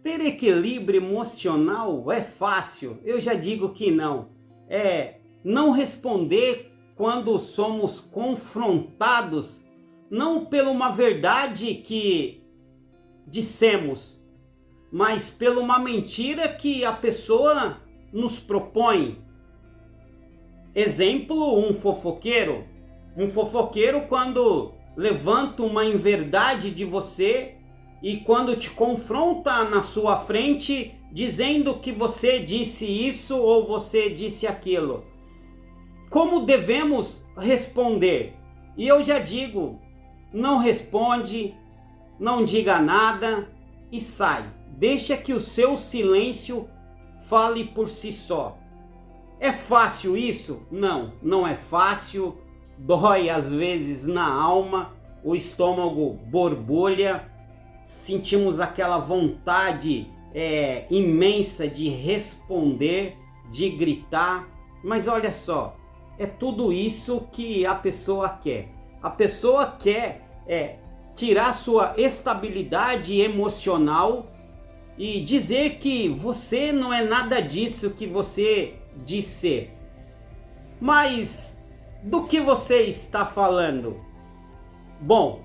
ter equilíbrio emocional é fácil? Eu já digo que não. É não responder quando somos confrontados, não por uma verdade que dissemos, mas por uma mentira que a pessoa nos propõe. Exemplo, um fofoqueiro. Um fofoqueiro, quando levanta uma inverdade de você e quando te confronta na sua frente, dizendo que você disse isso ou você disse aquilo. Como devemos responder? E eu já digo, não responde, não diga nada e sai. Deixa que o seu silêncio fale por si só. É fácil isso? Não, não é fácil. Dói às vezes na alma, o estômago borbulha, sentimos aquela vontade imensa de responder, de gritar. Mas olha só, é tudo isso que a pessoa quer. A pessoa quer tirar sua estabilidade emocional e dizer que você não é nada disso que você diz ser. Mas do que você está falando? Bom,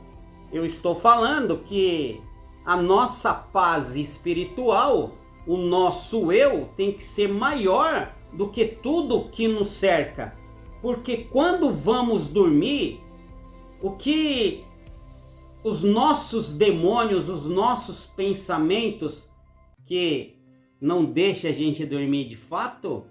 eu estou falando que a nossa paz espiritual, o nosso eu, tem que ser maior do que tudo que nos cerca. Porque quando vamos dormir, o que os nossos demônios, os nossos pensamentos que não deixam a gente dormir de fato,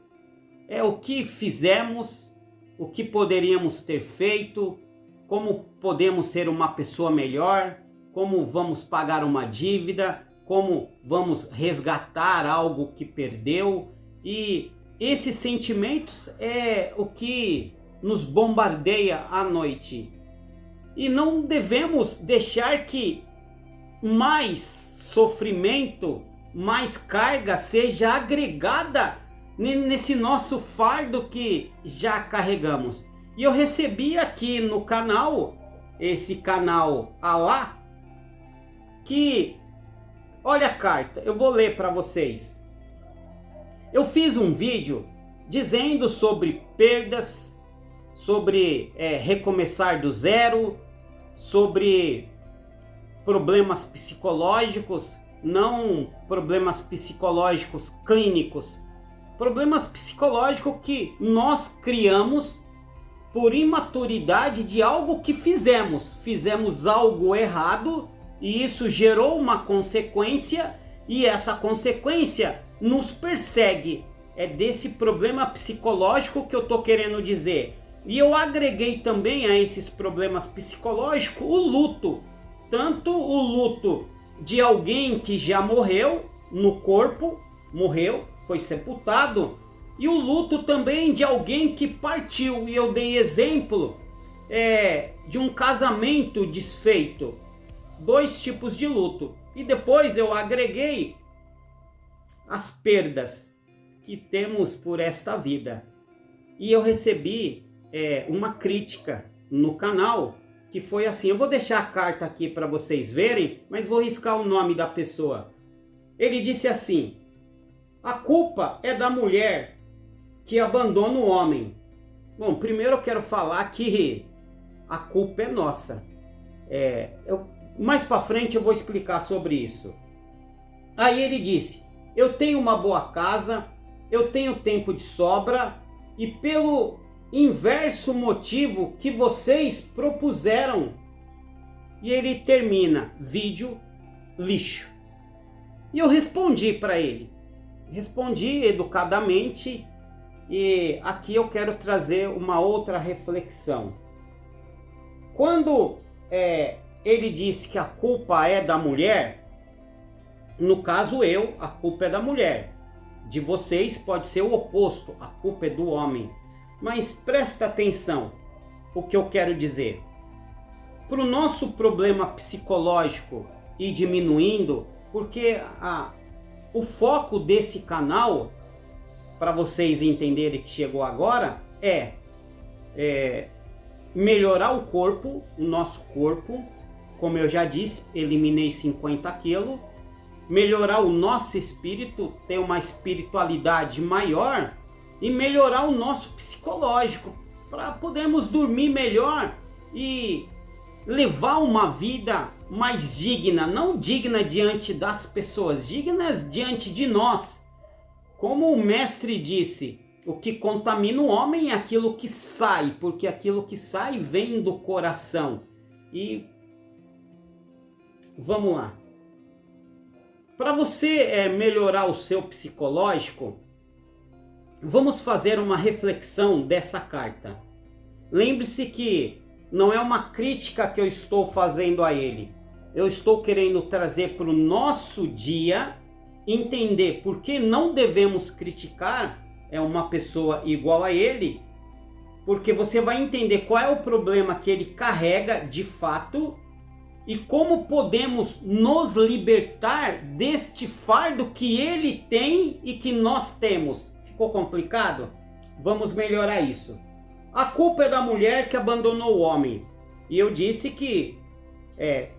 é o que fizemos, o que poderíamos ter feito, como podemos ser uma pessoa melhor, como vamos pagar uma dívida, como vamos resgatar algo que perdeu. E esses sentimentos é o que nos bombardeia à noite. E não devemos deixar que mais sofrimento, mais carga seja agregada nesse nosso fardo que já carregamos. E eu recebi aqui no canal, esse canal Alá, que, olha a carta, eu vou ler para vocês. Eu fiz um vídeo dizendo sobre perdas, sobre recomeçar do zero, sobre problemas psicológicos, não problemas psicológicos clínicos, problemas psicológicos que nós criamos por imaturidade de algo que fizemos algo errado e isso gerou uma consequência e essa consequência nos persegue. É desse problema psicológico que eu estou querendo dizer. E eu agreguei também a esses problemas psicológicos o luto. Tanto o luto de alguém que já morreu no corpo, morreu, foi sepultado, e o luto também de alguém que partiu. E eu dei exemplo de um casamento desfeito. 2 tipos de luto. E depois eu agreguei as perdas que temos por esta vida. E eu recebi uma crítica no canal que foi assim. Eu vou deixar a carta aqui para vocês verem, mas vou riscar o nome da pessoa. Ele disse assim: a culpa é da mulher que abandona o homem. Bom, primeiro eu quero falar que a culpa é nossa. Mais para frente eu vou explicar sobre isso. Aí ele disse: eu tenho uma boa casa, eu tenho tempo de sobra e pelo inverso motivo que vocês propuseram. E ele termina: vídeo lixo. E eu respondi para ele. Respondi educadamente e aqui eu quero trazer uma outra reflexão. Quando ele disse que a culpa é da mulher, no caso a culpa é da mulher. De vocês pode ser o oposto, a culpa é do homem. Mas presta atenção o que eu quero dizer. Para o nosso problema psicológico ir diminuindo, porque o foco desse canal, para vocês entenderem que chegou agora, é melhorar o corpo, o nosso corpo. Como eu já disse, eliminei 50 quilos melhorar o nosso espírito, ter uma espiritualidade maior e melhorar o nosso psicológico, para podermos dormir melhor e levar uma vida mais digna, não digna diante das pessoas, dignas diante de nós. Como o mestre disse, o que contamina o homem é aquilo que sai, porque aquilo que sai vem do coração. E vamos lá. Para você melhorar o seu psicológico, vamos fazer uma reflexão dessa carta. Lembre-se que não é uma crítica que eu estou fazendo a ele. Eu estou querendo trazer para o nosso dia, entender por que não devemos criticar uma pessoa igual a ele, porque você vai entender qual é o problema que ele carrega de fato e como podemos nos libertar deste fardo que ele tem e que nós temos. Ficou complicado? Vamos melhorar isso. A culpa é da mulher que abandonou o homem. E eu disse que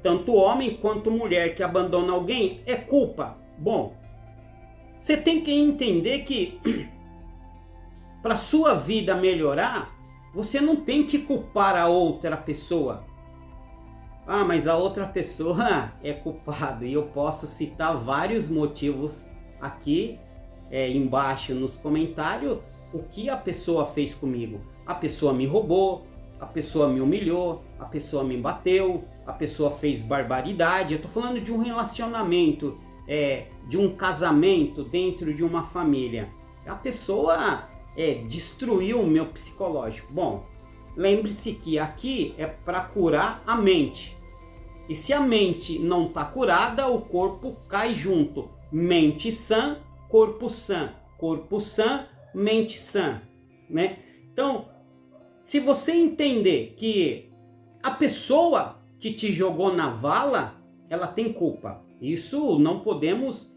tanto homem quanto mulher que abandona alguém é culpa. Bom, você tem que entender que para sua vida melhorar, você não tem que culpar a outra pessoa. Ah, mas a outra pessoa é culpada. E eu posso citar vários motivos aqui embaixo nos comentários o que a pessoa fez comigo. A pessoa me roubou, a pessoa me humilhou, a pessoa me bateu, a pessoa fez barbaridade. Eu estou falando de um relacionamento, de um casamento dentro de uma família. A pessoa destruiu o meu psicológico. Bom, lembre-se que aqui é para curar a mente. E se a mente não está curada, o corpo cai junto. Mente sã, corpo sã. Corpo sã, mente sã. Né? Então, se você entender que a pessoa que te jogou na vala, ela tem culpa. Isso não podemos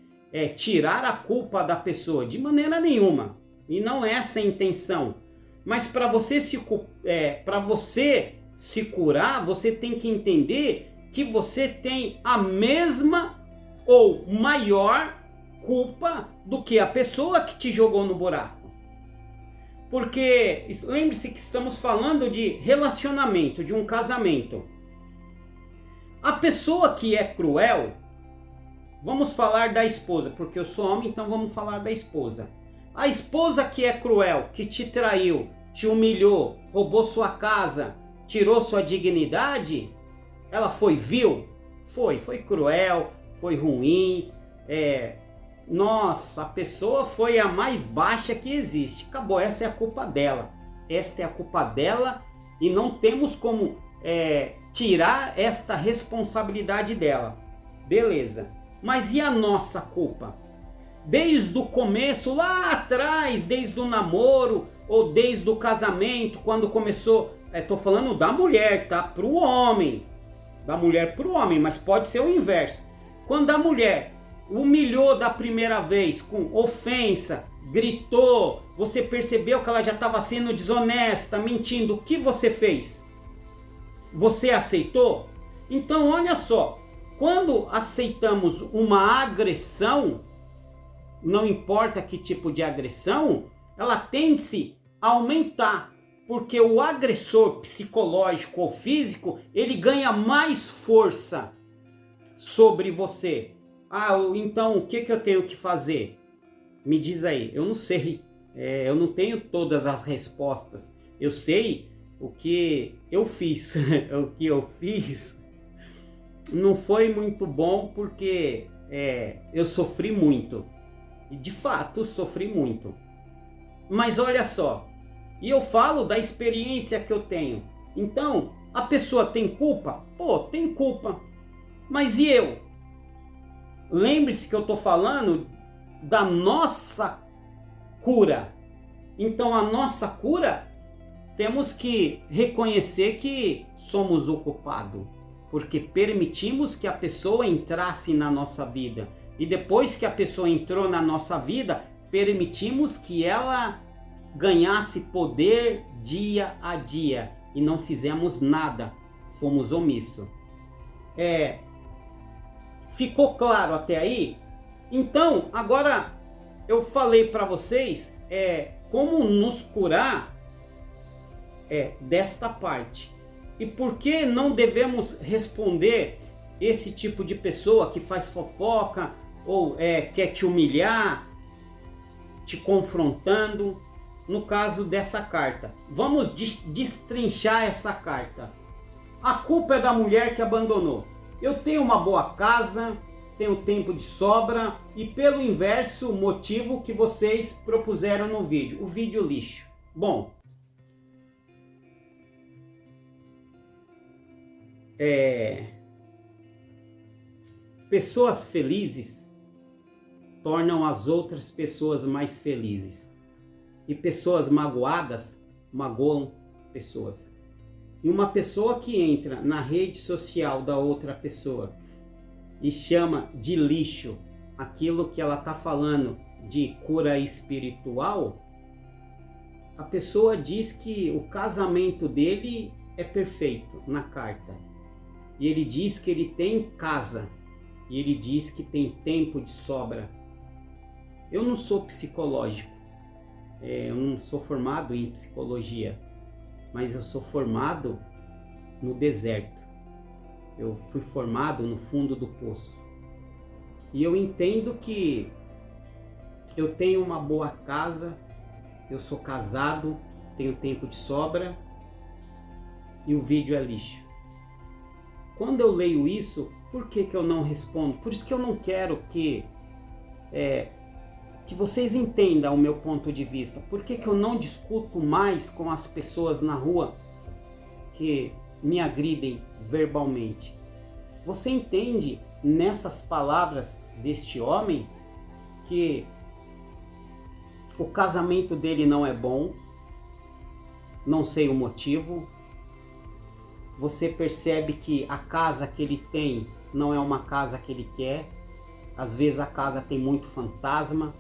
tirar a culpa da pessoa de maneira nenhuma. E não é essa a intenção. Mas para você se curar, você tem que entender que você tem a mesma ou maior culpa do que a pessoa que te jogou no buraco. Porque lembre-se que estamos falando de relacionamento, de um casamento. A pessoa que é cruel, vamos falar da esposa, porque eu sou homem, então vamos falar da esposa. A esposa que é cruel, que te traiu, te humilhou, roubou sua casa, tirou sua dignidade, ela foi vil? Foi cruel, foi ruim, nossa, a pessoa foi a mais baixa que existe. Acabou, essa é a culpa dela. Esta é a culpa dela e não temos como tirar esta responsabilidade dela. Beleza, mas e a nossa culpa? Desde o começo, lá atrás, desde o namoro ou desde o casamento, quando começou, estou falando da mulher, tá? Para o homem, da mulher para o homem, mas pode ser o inverso. Quando a mulher humilhou da primeira vez, com ofensa, gritou, você percebeu que ela já estava sendo desonesta, mentindo, o que você fez? Você aceitou? Então olha só, quando aceitamos uma agressão, não importa que tipo de agressão, ela tende a aumentar, porque o agressor psicológico ou físico, ele ganha mais força sobre você. Ah, então o que eu tenho que fazer? Me diz aí, eu não sei, eu não tenho todas as respostas, eu sei o que eu fiz, o que eu fiz não foi muito bom porque eu sofri muito. E de fato sofri muito. Mas olha só, e eu falo da experiência que eu tenho. Então, a pessoa tem culpa? Pô, tem culpa. Mas e eu? Lembre-se que eu estou falando da nossa cura. Então a nossa cura, temos que reconhecer que somos o culpado. Porque permitimos que a pessoa entrasse na nossa vida. E depois que a pessoa entrou na nossa vida, permitimos que ela ganhasse poder dia a dia. E não fizemos nada. Fomos omissos. Ficou claro até aí? Então, agora eu falei para vocês como nos curar desta parte. E por que não devemos responder esse tipo de pessoa que faz fofoca ou quer te humilhar, te confrontando? No caso dessa carta, vamos destrinchar essa carta. A culpa é da mulher que abandonou. Eu tenho uma boa casa, tenho tempo de sobra e pelo inverso, o motivo que vocês propuseram no vídeo, o vídeo lixo. Bom, pessoas felizes tornam as outras pessoas mais felizes. E pessoas magoadas magoam pessoas. E uma pessoa que entra na rede social da outra pessoa e chama de lixo aquilo que ela está falando de cura espiritual, a pessoa diz que o casamento dele é perfeito na carta. E ele diz que ele tem casa. E ele diz que tem tempo de sobra. Eu não sou psicológico. Eu não sou formado em psicologia, mas eu sou formado no deserto. Eu fui formado no fundo do poço. E eu entendo que eu tenho uma boa casa, eu sou casado, tenho tempo de sobra e o vídeo é lixo. Quando eu leio isso, por que eu não respondo? Por isso que eu não quero que vocês entendam o meu ponto de vista. Por que eu não discuto mais com as pessoas na rua que me agridem verbalmente? Você entende nessas palavras deste homem que o casamento dele não é bom, não sei o motivo. Você percebe que a casa que ele tem não é uma casa que ele quer. Às vezes a casa tem muito fantasma,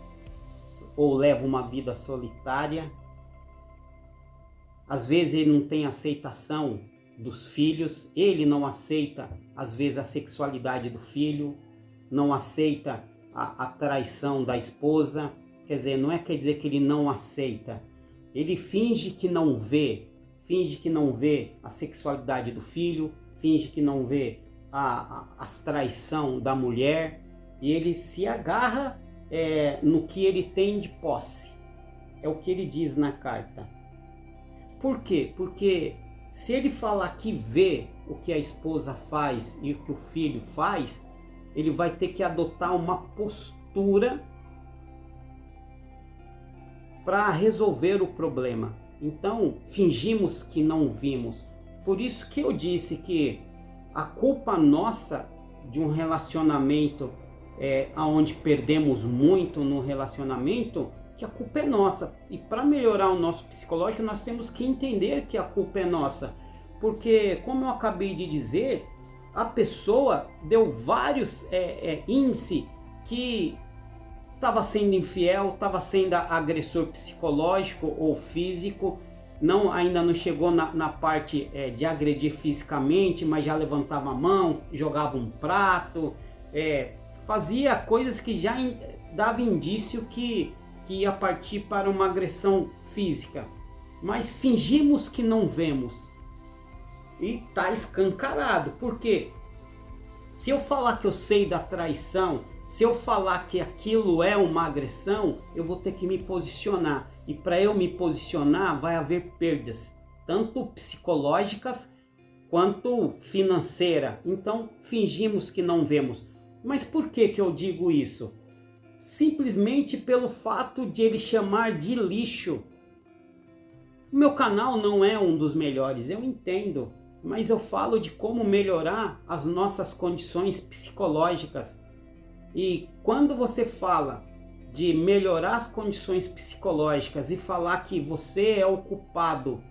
ou leva uma vida solitária. Às vezes ele não tem aceitação dos filhos, ele não aceita às vezes a sexualidade do filho, não aceita a traição da esposa. Quer dizer, não quer dizer que ele não aceita, ele finge que não vê a sexualidade do filho, finge que não vê a traição da mulher, e ele se agarra no que ele tem de posse. É o que ele diz na carta. Por quê? Porque se ele falar que vê o que a esposa faz e o que o filho faz, ele vai ter que adotar uma postura para resolver o problema. Então, fingimos que não vimos. Por isso que eu disse que a culpa nossa de um relacionamento onde perdemos muito no relacionamento, que a culpa é nossa. E para melhorar o nosso psicológico, nós temos que entender que a culpa é nossa. Porque, como eu acabei de dizer, a pessoa deu vários índices que estava sendo infiel, estava sendo agressor psicológico ou físico, ainda não chegou na parte de agredir fisicamente, mas já levantava a mão, jogava um prato, fazia coisas que já dava indício que ia partir para uma agressão física. Mas fingimos que não vemos. E está escancarado. Por quê? Se eu falar que eu sei da traição, se eu falar que aquilo é uma agressão, eu vou ter que me posicionar. E para eu me posicionar, vai haver perdas, tanto psicológicas quanto financeira. Então, fingimos que não vemos. Mas por que eu digo isso? Simplesmente pelo fato de ele chamar de lixo. O meu canal não é um dos melhores, eu entendo. Mas eu falo de como melhorar as nossas condições psicológicas. E quando você fala de melhorar as condições psicológicas e falar que você é o culpado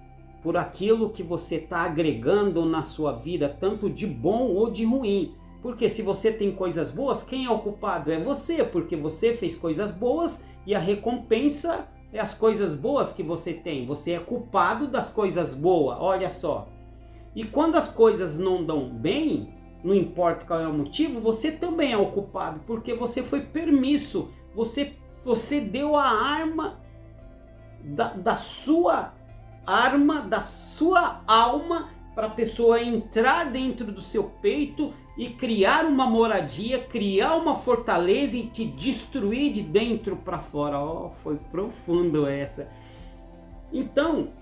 por aquilo que você está agregando na sua vida, tanto de bom ou de ruim. Porque se você tem coisas boas, quem é o culpado? É você, porque você fez coisas boas e a recompensa é as coisas boas que você tem. Você é culpado das coisas boas, olha só. E quando as coisas não dão bem, não importa qual é o motivo, você também é o culpado, porque você foi permisso, você deu a arma da sua alma para a pessoa entrar dentro do seu peito e criar uma moradia, criar uma fortaleza e te destruir de dentro para fora. Oh, foi profundo essa. Então,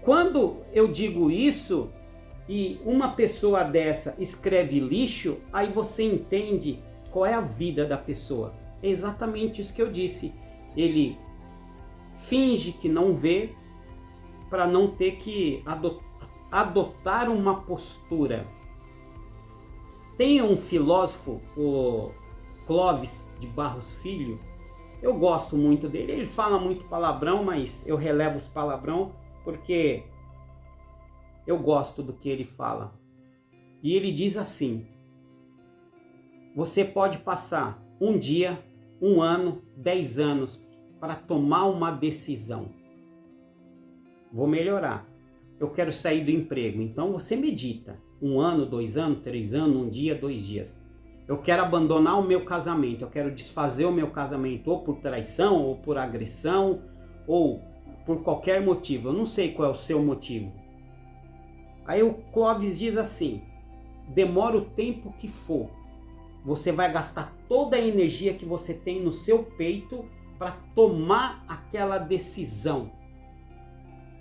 quando eu digo isso e uma pessoa dessa escreve lixo, aí você entende qual é a vida da pessoa. É exatamente isso que eu disse. Ele finge que não vê para não ter que adotar uma postura. Tem um filósofo, o Clóvis de Barros Filho, eu gosto muito dele. Ele fala muito palavrão, mas eu relevo os palavrão porque eu gosto do que ele fala. E ele diz assim: você pode passar um dia, 1 ano, 10 anos para tomar uma decisão. Vou melhorar. Eu quero sair do emprego. Então você medita. 1 ano, 2 anos, 3 anos, 1 dia, 2 dias. Eu quero abandonar o meu casamento. Eu quero desfazer o meu casamento, ou por traição, ou por agressão, ou por qualquer motivo. Eu não sei qual é o seu motivo. Aí o Clóvis diz assim: demora o tempo que for. Você vai gastar toda a energia que você tem no seu peito para tomar aquela decisão.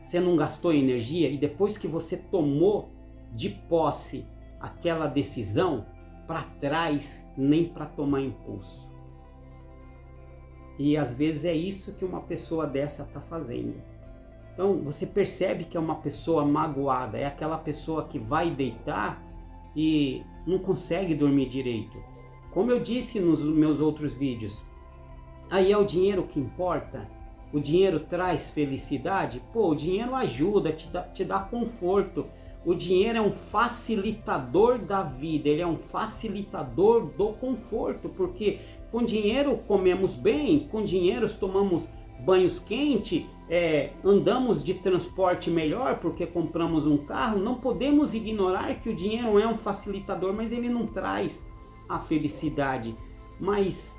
Você não gastou energia, e depois que você tomou de posse aquela decisão, para trás nem para tomar impulso. E às vezes é isso que uma pessoa dessa está fazendo. Então você percebe que é uma pessoa magoada, é aquela pessoa que vai deitar e não consegue dormir direito. Como eu disse nos meus outros vídeos, aí é o dinheiro que importa? O dinheiro traz felicidade? Pô, o dinheiro ajuda, te dá conforto. O dinheiro é um facilitador da vida, ele é um facilitador do conforto, porque com dinheiro comemos bem, com dinheiro tomamos banhos quentes, andamos de transporte melhor porque compramos um carro. Não podemos ignorar que o dinheiro é um facilitador, mas ele não traz a felicidade. Mas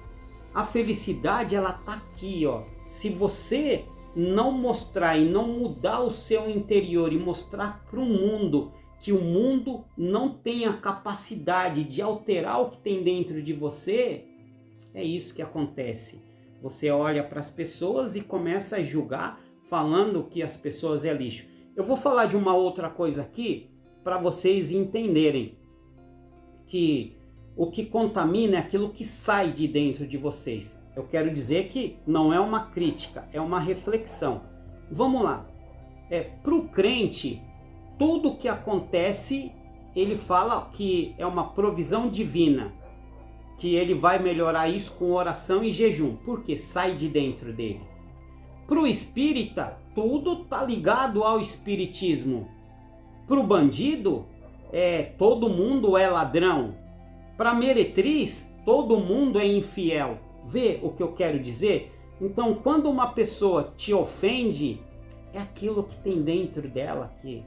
a felicidade, ela tá aqui, ó. Se você não mostrar e não mudar o seu interior e mostrar para o mundo que o mundo não tem a capacidade de alterar o que tem dentro de você, é isso que acontece. Você olha para as pessoas e começa a julgar, falando que as pessoas é lixo. Eu vou falar de uma outra coisa aqui para vocês entenderem que o que contamina é aquilo que sai de dentro de vocês. Eu quero dizer que não é uma crítica, é uma reflexão. Vamos lá. Para o crente, tudo que acontece, ele fala que é uma provisão divina, que ele vai melhorar isso com oração e jejum, porque sai de dentro dele. Para o espírita, tudo está ligado ao espiritismo. Para o bandido, todo mundo é ladrão. Para a meretriz, todo mundo é infiel. Vê o que eu quero dizer? Então, quando uma pessoa te ofende, é aquilo que tem dentro dela que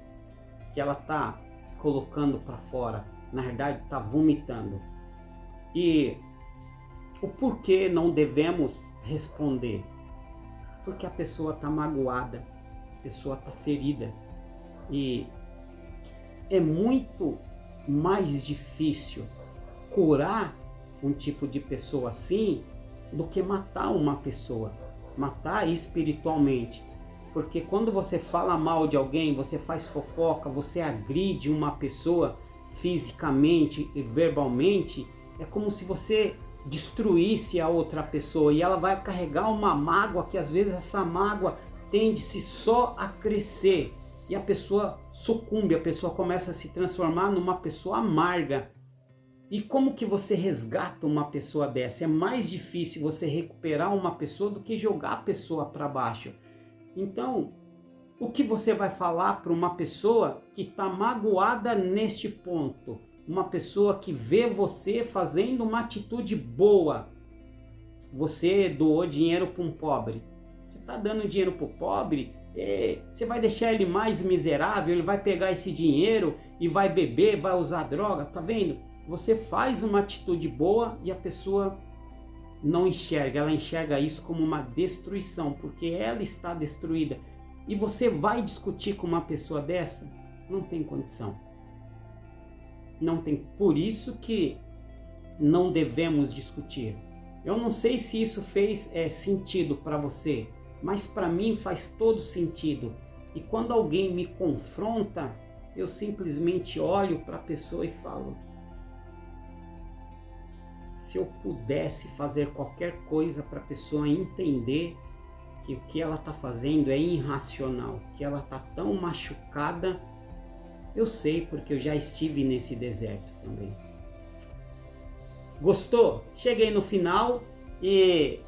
ela está colocando para fora. Na verdade, está vomitando. E o porquê não devemos responder? Porque a pessoa está magoada, a pessoa está ferida. E é muito mais difícil curar um tipo de pessoa assim do que matar uma pessoa, matar espiritualmente. Porque quando você fala mal de alguém, você faz fofoca, você agride uma pessoa fisicamente e verbalmente, é como se você destruísse a outra pessoa e ela vai carregar uma mágoa que às vezes essa mágoa tende-se só a crescer e a pessoa sucumbe, a pessoa começa a se transformar numa pessoa amarga. E como que você resgata uma pessoa dessa? É mais difícil você recuperar uma pessoa do que jogar a pessoa para baixo. Então, o que você vai falar para uma pessoa que está magoada neste ponto? Uma pessoa que vê você fazendo uma atitude boa. Você doou dinheiro para um pobre. Você está dando dinheiro para o pobre, você vai deixar ele mais miserável, ele vai pegar esse dinheiro e vai beber, vai usar droga, tá vendo? você faz uma atitude boa e a pessoa não enxerga, ela enxerga isso como uma destruição, porque ela está destruída. E você vai discutir com uma pessoa dessa? Não tem condição. Não tem. Por isso que não devemos discutir. Eu não sei se isso fez sentido para você, mas para mim faz todo sentido. E quando alguém me confronta, eu simplesmente olho para a pessoa e falo: se eu pudesse fazer qualquer coisa para a pessoa entender que o que ela está fazendo é irracional, que ela está tão machucada, eu sei, porque eu já estive nesse deserto também. Gostou? Cheguei no final e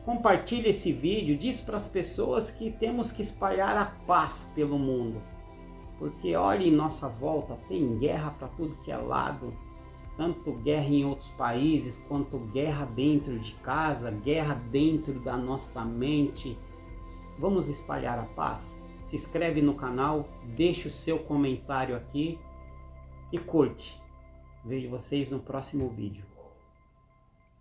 compartilhe esse vídeo, diz para as pessoas que temos que espalhar a paz pelo mundo. Porque olha em nossa volta, tem guerra para tudo que é lado, tanto guerra em outros países, quanto guerra dentro de casa, guerra dentro da nossa mente. Vamos espalhar a paz? Se inscreve no canal, deixa o seu comentário aqui e curte. Vejo vocês no próximo vídeo.